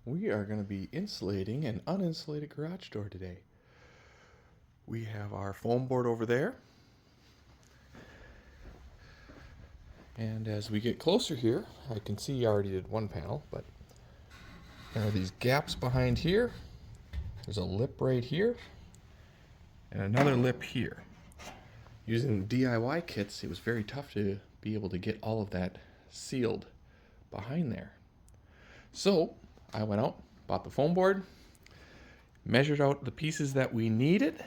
We are going to be insulating an uninsulated garage door today. We have our foam board over there. And as we get closer here, I can see I already did one panel, but there are these gaps behind here. There's a lip right here and another lip here. Using DIY kits, it was very tough to be able to get all of that sealed behind there. So I went out, bought the foam board, measured out the pieces that we needed,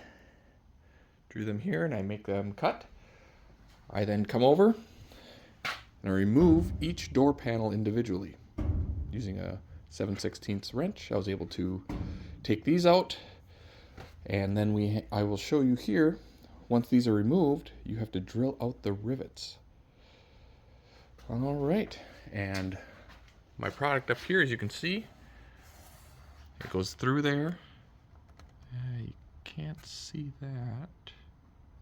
drew them here, and I make them cut. I then come over and I remove each door panel individually. Using a 7/16 wrench, I was able to take these out, and then I will show you here, once these are removed, you have to drill out the rivets. All right, and my product up here, as you can see, it goes through there. You can't see that.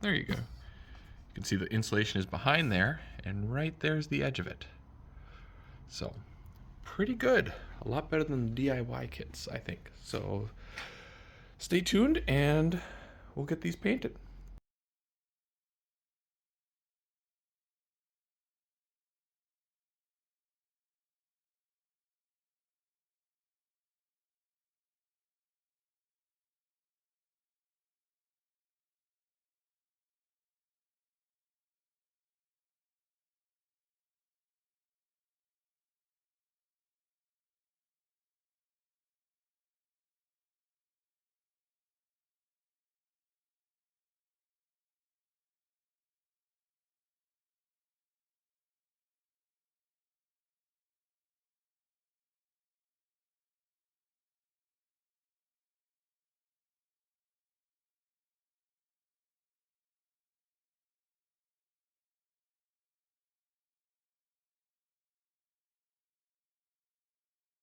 There you go. You can see the insulation is behind there, and right there's the edge of it. So, pretty good. A lot better than the DIY kits, I think. So, stay tuned, and we'll get these painted.